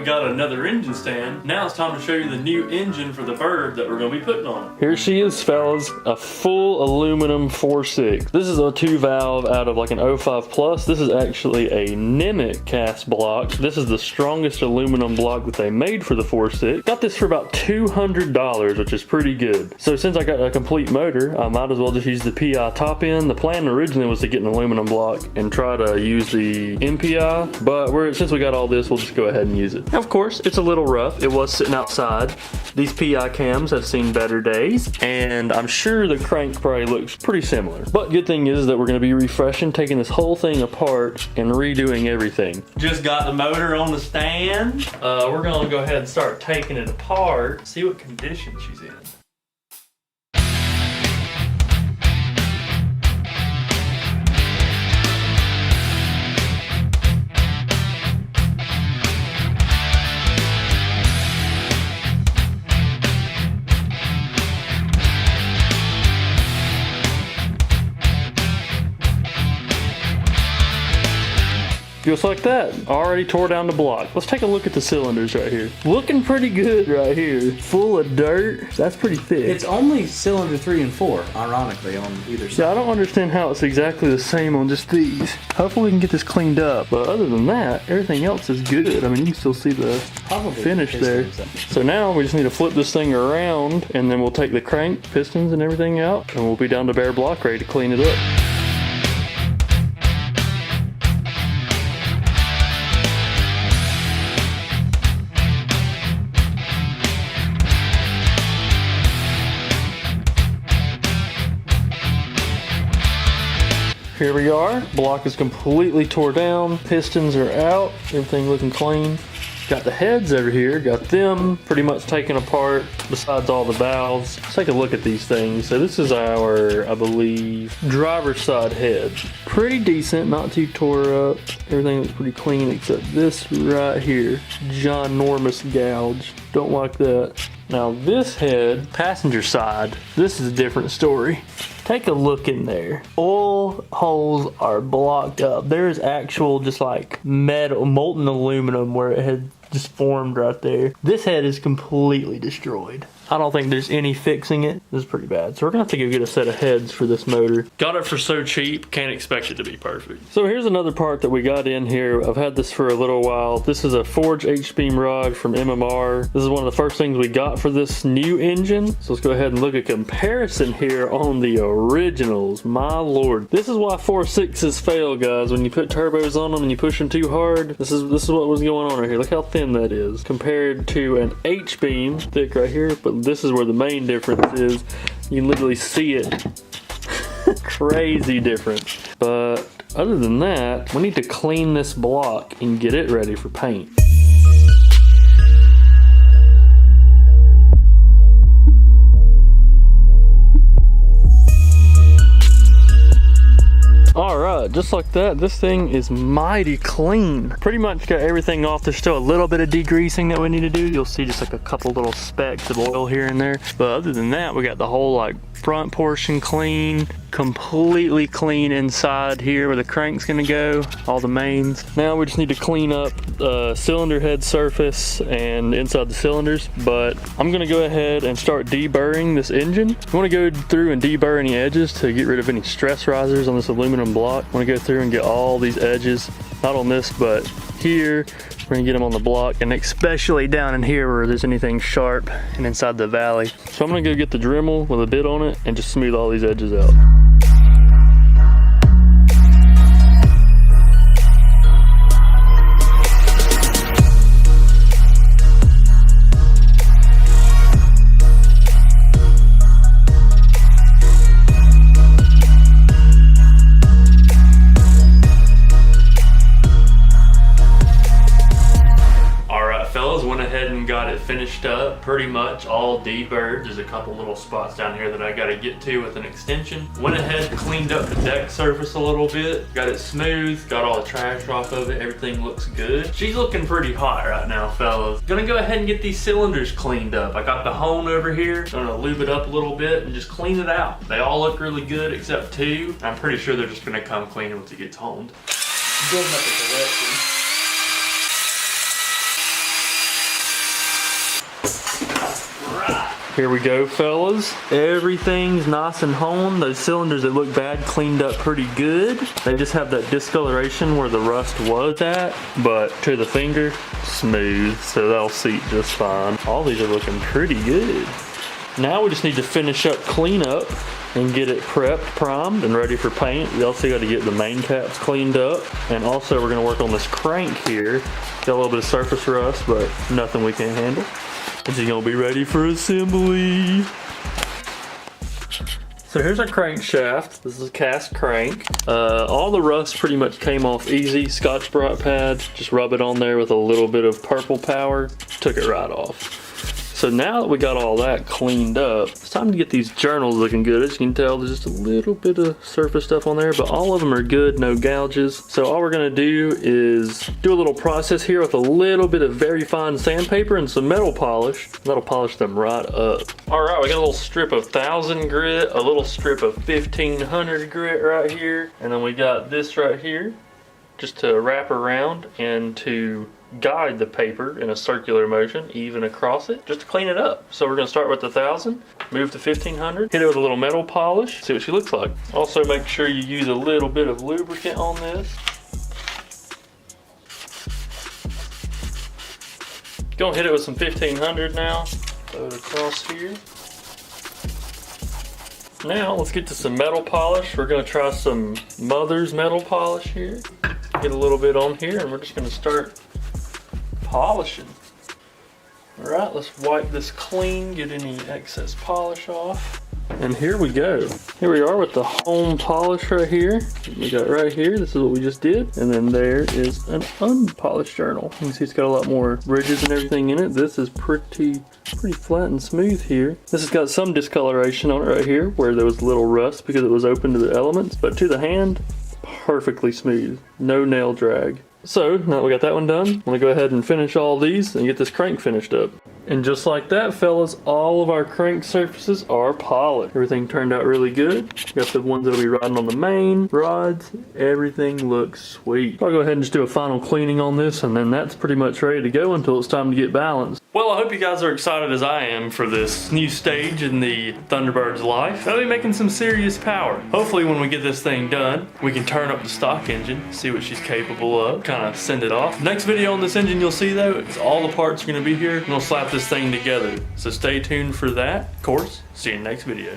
we got another engine stand, now it's time to show you the new engine for the Bird that we're going to be putting on. Here she is, fellas, a full aluminum 4.6. This is a 2-valve out of like an 05 Plus. This is actually a Nemek cast block. This is the strongest aluminum block that they made for the 4.6. Got this for about $200, which is pretty good. So since I got a complete motor, I might as well just use the PI top end. The plan originally was to get an aluminum block and try to use the MPI, but since we got all this, we'll just go ahead and use it. Now, of course, it's a little rough. It was sitting outside. These PI cams have seen better days, and I'm sure the crank probably looks pretty similar. But good thing is that we're going to be refreshing, taking this whole thing apart and redoing everything. Just got the motor on the stand. We're going to go ahead and start taking it apart, see what condition she's in. Just like that, already tore down the block. Let's take a look at the cylinders right here. Looking pretty good right here. Full of dirt. That's pretty thick. It's only cylinder 3 and 4, ironically, on either side. Yeah, I don't understand how it's exactly the same on just these. Hopefully we can get this cleaned up. But other than that, everything else is good. I mean, you can still see the finish there. So now we just need to flip this thing around, and then we'll take the crank, pistons, and everything out, and we'll be down to bare block ready to clean it up. Here we are, block is completely tore down, pistons are out, everything looking clean. Got the heads over here, got them pretty much taken apart besides all the valves. Let's take a look at these things. So this is our, I believe, driver's side head. Pretty decent, not too tore up. Everything looks pretty clean except this right here. Ginormous gouge, don't like that. Now this head, passenger side, this is a different story. Take a look in there. Oil holes are blocked up. There's actual just like metal, molten aluminum where it had just formed right there. This head is completely destroyed. I don't think there's any fixing it. This is pretty bad. So we're gonna have to go get a set of heads for this motor. Got it for so cheap, can't expect it to be perfect. So here's another part that we got in here. I've had this for a little while. This is a forged H-beam rod from MMR. This is one of the first things we got for this new engine. So let's go ahead and look at comparison here on the originals. My lord. This is why 4.6s fail, guys. When you put turbos on them and you push them too hard, this is what was going on right here. Look how thin that is compared to an H-beam, thick right here, but this is where the main difference is. You can literally see it. Crazy difference. But other than that, we need to clean this block and get it ready for paint. Alright, just like that, this thing is mighty clean. Pretty much got everything off. There's still a little bit of degreasing that we need to do. You'll see just like a couple little specks of oil here and there. But other than that, we got the whole like front portion clean, completely clean inside here where the crank's gonna go, all the mains. Now we just need to clean up the cylinder head surface and inside the cylinders, but I'm gonna go ahead and start deburring this engine. You wanna go through and deburr any edges to get rid of any stress risers on this aluminum block. I wanna go through and get all these edges, not on this, but here. We're gonna get them on the block, and especially down in here where there's anything sharp and inside the valley. So I'm gonna go get the Dremel with a bit on it and just smooth all these edges out. Got it finished up, pretty much all deburred. There's a couple little spots down here that I got to get to with an extension. Went ahead, cleaned up the deck surface a little bit, got it smooth, got all the trash off of it, everything looks good. She's looking pretty hot right now, fellas. Gonna go ahead and get these cylinders cleaned up. I got the hone over here, gonna lube it up a little bit and just clean it out. They all look really good except two. I'm pretty sure they're just gonna come clean once it gets honed. Building up the direction. Here we go, fellas. Everything's nice and honed. Those cylinders that look bad cleaned up pretty good. They just have that discoloration where the rust was at, but to the finger, smooth, so they'll seat just fine. All these are looking pretty good. Now we just need to finish up cleanup and get it prepped, primed, and ready for paint. We also got to get the main caps cleaned up, and also we're gonna work on this crank here. Got a little bit of surface rust, but nothing we can't handle. It's gonna be ready for assembly. So here's our crankshaft. This is a cast crank. All the rust pretty much came off easy. Scotch-Brite pad, just rub it on there with a little bit of purple power, took it right off. So now that we got all that cleaned up, it's time to get these journals looking good. As you can tell, there's just a little bit of surface stuff on there, but all of them are good, no gouges. So all we're gonna do is do a little process here with a little bit of very fine sandpaper and some metal polish. That'll polish them right up. All right, we got a little strip of 1000 grit, a little strip of 1500 grit right here, and then we got this right here, just to wrap around and to guide the paper in a circular motion, even across it, just to clean it up. So we're gonna start with the 1000, move to 1500, hit it with a little metal polish, see what she looks like. Also make sure you use a little bit of lubricant on this. Gonna hit it with some 1500 now, throw it across here. Now let's get to some metal polish. We're gonna try some Mother's metal polish here. Get a little bit on here and we're just gonna start polishing. All right, let's wipe this clean, get any excess polish off. And here we go. Here we are with the home polish right here. We got right here, this is what we just did. And then there is an unpolished journal. You can see it's got a lot more ridges and everything in it. This is pretty flat and smooth here. This has got some discoloration on it right here where there was a little rust because it was open to the elements, but to the hand, perfectly smooth, no nail drag. So now that we got that one done, I'm gonna go ahead and finish all these and get this crank finished up. And just like that, fellas, all of our crank surfaces are polished. Everything turned out really good. Got the ones that'll be riding on the main rods. Everything looks sweet. I'll go ahead and just do a final cleaning on this, and then that's pretty much ready to go until it's time to get balanced. Well, I hope you guys are excited as I am for this new stage in the Thunderbird's life. They'll be making some serious power. Hopefully when we get this thing done, we can turn up the stock engine, see what she's capable of, kind of send it off. Next video on this engine you'll see though, is all the parts are gonna be here, and we'll slap this thing together. So stay tuned for that. Of course, see you in the next video.